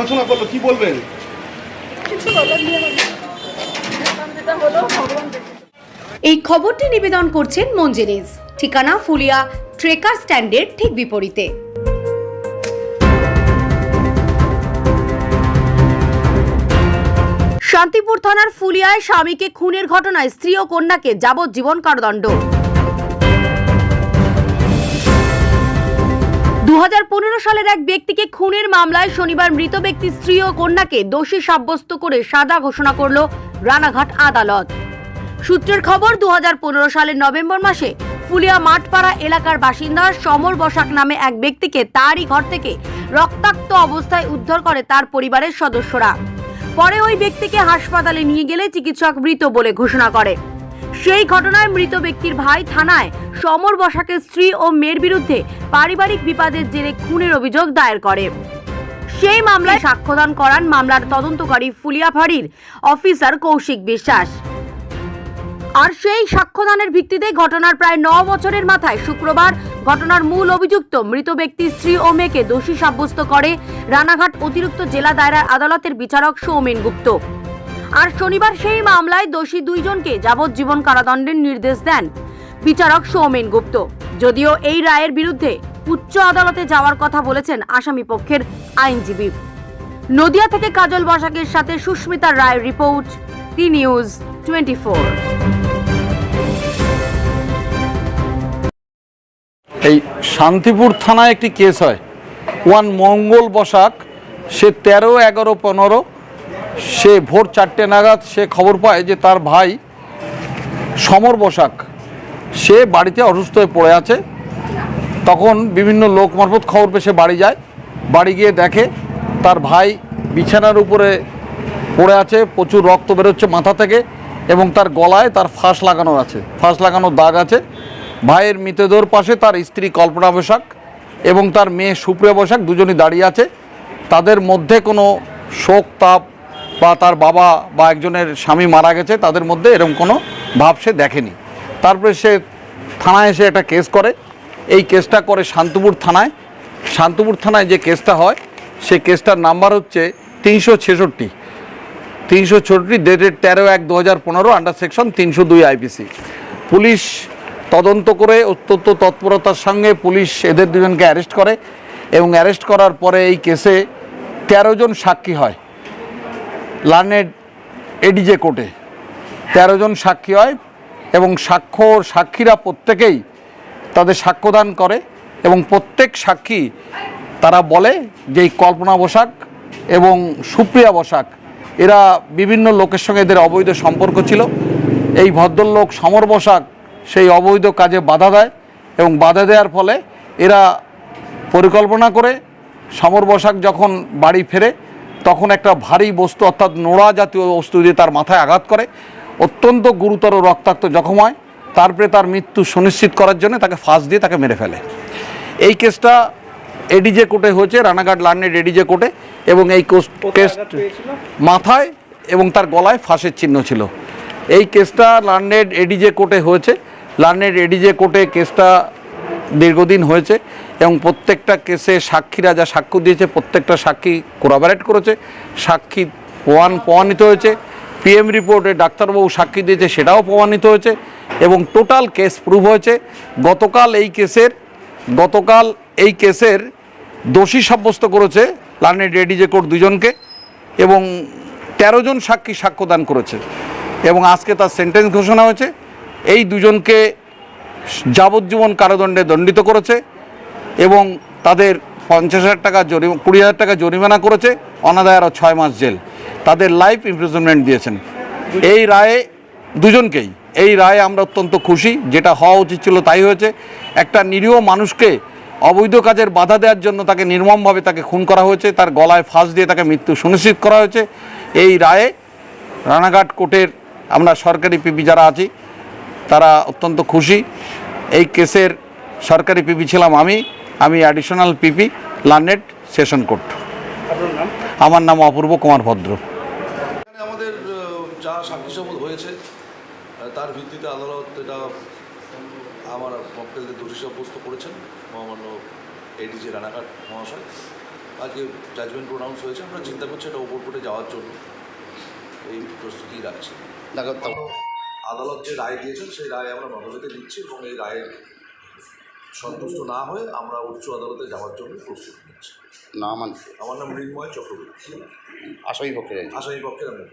ঘোষণা করলো, কি বলবেন? এই খবরটি নিবেদন করছেন মঞ্জেরিজ, ঠিকানা ফুলিয়া ট্রেকার স্ট্যান্ডের ঠিক বিপরীতে। শান্তিপুর থানার ফুলিয়ায় স্বামীকে খুনের ঘটনায় স্ত্রী ও কন্যাকে যাবজ্জীবন কারাদণ্ড। 2015 সালের এক ব্যক্তিকে খুনের মামলায় শনিবার মৃত ব্যক্তির স্ত্রী ও কন্যাকে দোষী সাব্যস্ত করে সাজা ঘোষণা করল রানাঘাট আদালত। সূত্রের খবর, 2015 সালের নভেম্বর মাসে ফুলিয়া মাঠপাড়া এলাকার বাসিন্দা সমর বসাক নামে এক ব্যক্তিকে তারই ঘর থেকে রক্তাক্ত অবস্থায় উদ্ধার করে তার পরিবারের সদস্যরা। পরে ওই ব্যক্তিকে হাসপাতালে নিয়ে গেলে চিকিৎসক মৃত বলে ঘোষণা করে। সেই ঘটনায় মৃত ব্যক্তির ভাই থানায় সমর বসাকের স্ত্রী ও মেয়ের বিরুদ্ধে পারিবারিক বিবাদের জেরে খুনের অভিযোগ দায়ের করে। সেই মামলায় সাক্ষ্যদান করান মামলার তদন্তকারী ফুলিয়া ফাঁড়ির অফিসার কৌশিক বিশ্বাস। আর সেই সাক্ষ্যদানের ভিত্তিতে ঘটনার প্রায় 9 বছরের মাথায় শুক্রবার ঘটনার মূল অভিযুক্ত মৃত ব্যক্তির স্ত্রী ও মেয়েকে দোষী সাব্যস্ত করে রানাঘাট অতিরিক্ত জেলা দায়রা আদালতের বিচারক সৌমেন গুপ্ত। আর শনিবার সেই মামলায় দোষী 2 জনকে যাবজ্জীবন কারাদণ্ডের নির্দেশ দেন বিচারক সৌমেন গুপ্ত। যদিও এই রায়ের বিরুদ্ধে উচ্চ আদালতে যাওয়ার কথা বলেছেন আসামি পক্ষের আইনজীবী। নদিয়া থেকে কাজল বসাকের সাথে সুস্মিতা রায়ের রিপোর্ট, টি নিউজ 24। এই শান্তিপুর থানায় একটি কেস হয়। মঙ্গল বসাক, সে 13, 11, 15 সে ভোর 4টে নাগাদ সে খবর পায় যে তার ভাই সমর বসাক সে বাড়িতে অসুস্থ হয়ে পড়ে আছে। তখন বিভিন্ন লোক মারফত খবর পেয়ে সে বাড়ি যায়। বাড়ি গিয়ে দেখে তার ভাই বিছানার উপরে পড়ে আছে, প্রচুর রক্ত বেরোচ্ছে মাথা থেকে এবং তার গলায় তার ফাঁস লাগানো দাগ আছে। ভাইয়ের মৃতদেহের পাশে তার স্ত্রী কল্পনা বসাক এবং তার মেয়ে সুপ্রিয়া বসাক দুজনই দাঁড়িয়ে আছে। তাদের মধ্যে কোনো শোক তাপ বা তার বাবা বা একজনের স্বামী মারা গেছে তাদের মধ্যে এরকম কোনো ভাব সে দেখেনি। তারপরে সে থানায় এসে একটা কেস করে। এই কেসটা করে শান্তিপুর থানায় যে কেসটা হয় সেই কেসটার নাম্বার হচ্ছে 366 dated 13/1/2015 under section 302 IPC. Police তদন্ত করে অত্যন্ত তৎপরতার সঙ্গে পুলিশ এদের দুজনকে অ্যারেস্ট করে এবং অ্যারেস্ট করার পরে এই কেসে 13 জন সাক্ষী হয় লার্নেড এডিজে কোর্টে। 13 জন সাক্ষী হয় এবং সাক্ষীরা প্রত্যেকেই তাদের সাক্ষ্যদান করে এবং প্রত্যেক সাক্ষী তারা বলে যে এই কল্পনা বসাক এবং সুপ্রিয়া বসাক এরা বিভিন্ন লোকের সঙ্গে এদের অবৈধ সম্পর্ক ছিল। এই ভদ্রলোক সমর বসাক সেই অবৈধ কাজে বাধা দেয় এবং বাধা দেওয়ার ফলে এরা পরিকল্পনা করে সমর বসাক যখন বাড়ি ফেরে তখন একটা ভারী বস্তু অর্থাৎ নোড়া জাতীয় বস্তু দিয়ে তার মাথায় আঘাত করে, অত্যন্ত গুরুতর রক্তাক্ত জখম হয়। তারপরে তার মৃত্যু সুনিশ্চিত করার জন্য তাকে ফাঁস দিয়ে তাকে মেরে ফেলে। এই কেসটা এডিজে কোর্টে হয়েছে, রানাঘাট লার্নেড এডিজে কোর্টে, এবং এই কেস মাথায় এবং তার গলায় ফাঁসের চিহ্ন ছিল। এই কেসটা লার্নেড এডিজে কোর্টে হয়েছে। লার্নেড এডিজে কোর্টে কেসটা দীর্ঘদিন হয়েছে এবং প্রত্যেকটা কেসে সাক্ষীরা যা সাক্ষ্য দিয়েছে প্রত্যেকটা সাক্ষী কোরাবারেট করেছে, সাক্ষী প্রমাণিত হয়েছে। পিএম রিপোর্টে ডাক্তারবাবু সাক্ষী দিয়েছে সেটাও প্রমাণিত হয়েছে এবং টোটাল কেস প্রুভ হয়েছে। গতকাল এই কেসের দোষী সাব্যস্ত করেছে লার্নেড এডিজে কোর্ট 2 জনকে এবং 13 জন সাক্ষী সাক্ষ্যদান করেছে এবং আজকে তার সেন্টেন্স ঘোষণা হয়েছে। এই 2 জনকে যাবজ্জীবন কারাদণ্ডে দণ্ডিত করেছে এবং তাদের 50,000 টাকা 20,000 টাকা জরিমানা করেছে, অনাদায় আরও 6 মাস জেল। তাদের লাইফ ইমপ্রিজনমেন্ট দিয়েছেন। এই রায়ে 2 জনকেই এই রায়ে আমরা অত্যন্ত খুশি। যেটা হওয়া উচিত ছিল তাই হয়েছে। একটা নিরীহ মানুষকে অবৈধ কাজের বাধা দেওয়ার জন্য তাকে নির্মমভাবে তাকে খুন করা হয়েছে, তার গলায় ফাঁস দিয়ে তাকে মৃত্যু সুনিশ্চিত করা হয়েছে। এই রায়ে রানাঘাট কোর্টের আমরা সরকারি পিপি যারা আছি তারা অত্যন্ত খুশি। এই কেসের সরকারি পিপি ছিলাম আমি additional PP learned session court. আমার নাম অপূর্ব কুমার ভদ্র। আমাদের যা সাক্ষী সমল হয়েছে তার ভিত্তিতে আদালত এটা আমার পক্ষে দোষী সাব্যস্ত করেছেন মহামান্য এডিজি রানাঘাট মহাশয় আজকে জাজমেন্ট প্রোনাউন্স হয়েছে, আমরা চিন্তা করছি এটা ওপর কোর্টে যাওয়ার জন্য এই প্রস্তুতি রাখছি। আদালত যে রায় দিয়েছেন সেই রায় আমরা নজরে দিচ্ছি এবং এই রায়ের সন্তুষ্ট না হয়ে আমরা উচ্চ আদালতে যাওয়ার জন্য প্রস্তুতি নিচ্ছি। না আমার নাম মৃন্ময় চক্রবর্তী, আসামি পক্ষে আসামি পক্ষের আমি